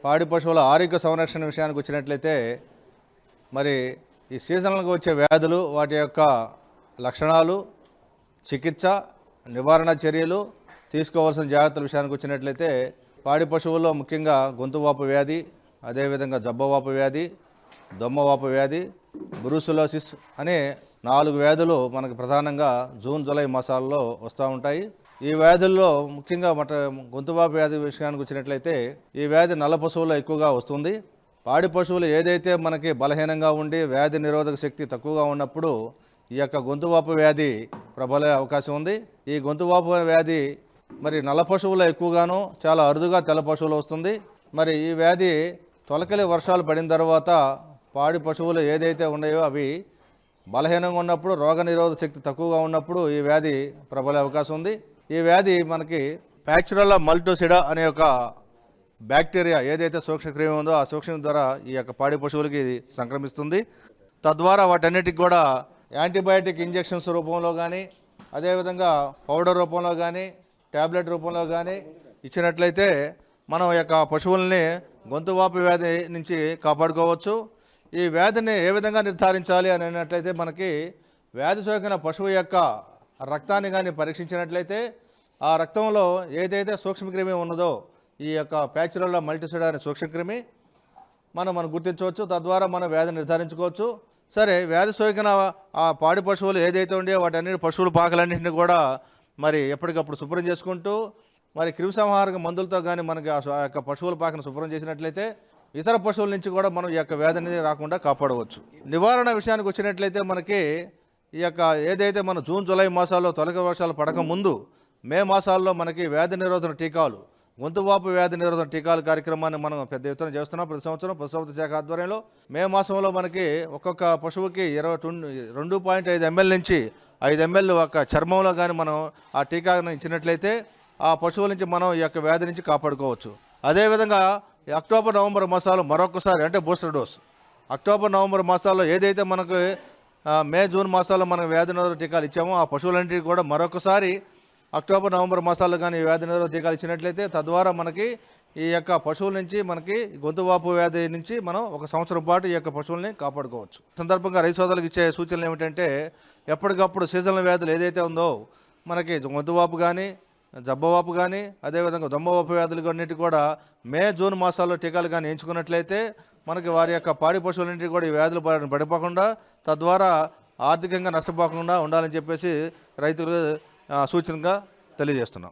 పాడి పశువుల ఆరోగ్య సంరక్షణ విషయానికి వచ్చినట్లయితే మరి ఈ సీజన్లకు వచ్చే వ్యాధులు, వాటి యొక్క లక్షణాలు, చికిత్స, నివారణ చర్యలు, తీసుకోవాల్సిన జాగ్రత్తల విషయానికి వచ్చినట్లయితే పాడి పశువుల్లో ముఖ్యంగా గొంతువాపు వ్యాధి, అదేవిధంగా జబ్బవాపు వ్యాధి, దొమ్మవాపు వ్యాధి, బ్రూసిలోసిస్ అనే 4 వ్యాధులు మనకు ప్రధానంగా జూన్ జూలై మాసాల్లో వస్తూ ఉంటాయి. ఈ వ్యాధుల్లో ముఖ్యంగా గొంతువాపు వ్యాధి విషయానికి వచ్చినట్లయితే ఈ వ్యాధి నల్ల పశువుల్లో ఎక్కువగా వస్తుంది. పాడి పశువులు ఏదైతే మనకి బలహీనంగా ఉండి వ్యాధి నిరోధక శక్తి తక్కువగా ఉన్నప్పుడు ఈ యొక్క గొంతువాపు వ్యాధి ప్రబలే అవకాశం ఉంది. ఈ గొంతువాపు వ్యాధి మరి నల్ల పశువుల్లో ఎక్కువగాను, చాలా అరుదుగా తెల్ల పశువులు వస్తుంది. మరి ఈ వ్యాధి తొలకలి వర్షాలు పడిన తర్వాత పాడి పశువులు ఏదైతే ఉన్నాయో అవి బలహీనంగా ఉన్నప్పుడు, రోగ నిరోధక శక్తి తక్కువగా ఉన్నప్పుడు ఈ వ్యాధి ప్రబలే అవకాశం ఉంది. ఈ వ్యాధి మనకి ప్యాక్చురల్లా మల్టోసిడా అనే ఒక బ్యాక్టీరియా ఏదైతే సూక్ష్మక్రిమి ఉందో ఆ సూక్ష్మం ద్వారా ఈ యొక్క పాడి పశువులకి ఇది సంక్రమిస్తుంది. తద్వారా వాటన్నిటికి కూడా యాంటీబయాటిక్ ఇంజెక్షన్స్ రూపంలో కానీ, అదేవిధంగా పౌడర్ రూపంలో కానీ, ట్యాబ్లెట్ రూపంలో కానీ ఇచ్చినట్లయితే మనం యొక్క పశువుల్ని గొంతువాపు వ్యాధి నుంచి కాపాడుకోవచ్చు. ఈ వ్యాధిని ఏ విధంగా నిర్ధారించాలి అని అన్నట్లయితే మనకి వ్యాధి సోకిన పశువు యొక్క రక్తాన్ని కానీ పరీక్షించినట్లయితే ఆ రక్తంలో ఏదైతే సూక్ష్మక్రిమి ఉన్నదో ఈ యొక్క ప్యాక్చురల్లా మల్టీసిడా అనే సూక్ష్మక్రిమి మనం గుర్తించవచ్చు. తద్వారా మనం వ్యాధిని నిర్ధారించుకోవచ్చు. సరే, వ్యాధి సోకిన ఆ పాడి పశువులు ఏదైతే ఉండేవో వాటన్నిటి పశువుల పాకలన్నింటినీ కూడా మరి ఎప్పటికప్పుడు శుభ్రం చేసుకుంటూ మరి క్రిమిసంహారక మందులతో కానీ మనకి ఆ యొక్క పశువుల పాకను శుభ్రం చేసినట్లయితే ఇతర పశువుల నుంచి కూడా మనం ఈ యొక్క వ్యాధిని రాకుండా కాపాడవచ్చు. నివారణ విషయానికి వచ్చినట్లయితే మనకి ఈ యొక్క ఏదైతే మన జూన్ జూలై మాసాల్లో తొలక వర్షాలు పడక ముందు మే మాసాల్లో మనకి వ్యాధి నిరోధన టీకాలు, గొంతువాపు వ్యాధి నిరోధన టీకాల కార్యక్రమాన్ని మనం పెద్ద ఎత్తున చేస్తున్నాం. ప్రతి సంవత్సరం పశుసంవర్ధక శాఖ ఆధ్వర్యంలో మే మాసంలో మనకి ఒక్కొక్క పశువుకి 2.5 ml నుంచి 5 ml ఒక చర్మంలో కానీ మనం ఆ టీకాను ఇచ్చినట్లయితే ఆ పశువుల నుంచి మనం ఈ యొక్క వ్యాధి నుంచి కాపాడుకోవచ్చు. అదేవిధంగా అక్టోబర్ నవంబర్ మాసాలు మరొకసారి అంటే బూస్టర్ డోస్, అక్టోబర్ నవంబర్ మాసాల్లో ఏదైతే మనకు మే జూన్ మాసాల్లో మనం వ్యాధి నిరోధక టీకాలు ఇచ్చామో ఆ పశువులన్నింటికి కూడా మరొకసారి అక్టోబర్ నవంబర్ మాసాల్లో కానీ వ్యాధి నిరోధక టీకాలు ఇచ్చినట్లయితే తద్వారా మనకి ఈ యొక్క పశువుల నుంచి మనకి గొంతువాపు వ్యాధి నుంచి మనం 1 సంవత్సరం పాటు ఈ యొక్క పశువుల్ని కాపాడుకోవచ్చు. సందర్భంగా రైతు సోదరులకు ఇచ్చే సూచనలు ఏమిటంటే ఎప్పటికప్పుడు సీజనల్ వ్యాధులు ఏదైతే ఉందో మనకి గొంతువాపు కానీ, జబ్బవాపు కానీ, అదేవిధంగా దొమ్మవాపు వ్యాధులు అన్నిటి కూడా మే జూన్ మాసాల్లో టీకాలు కానీ ఎంచుకున్నట్లయితే మనకి వారి యొక్క పాడి పశువులన్నింటికి కూడా ఈ వ్యాధులు పడిపోకుండా, తద్వారా ఆర్థికంగా నష్టపోకుండా ఉండాలని చెప్పేసి రైతులు సూచనగా తెలియజేస్తున్నాం.